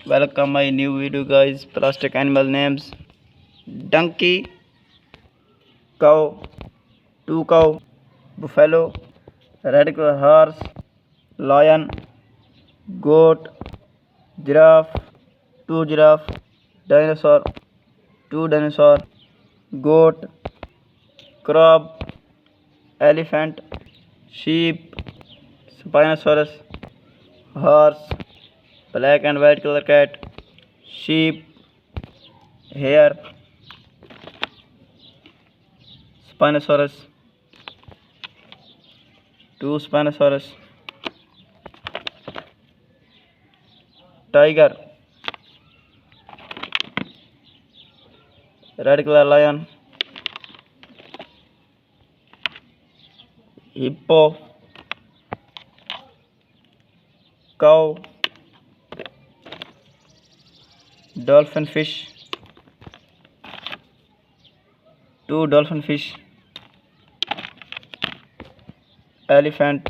Welcome my new video guys. Plastic animal names: donkey, cow, two cow, buffalo, red color horse, lion, goat, giraffe, two giraffe, dinosaur, two dinosaur, goat, crab, elephant, sheep, spinosaurus, horse, black and white color cat, sheep, hare, spinosaurus, two spinosaurus, tiger, red color lion, hippo, cow, dolphin fish, two dolphin fish, elephant,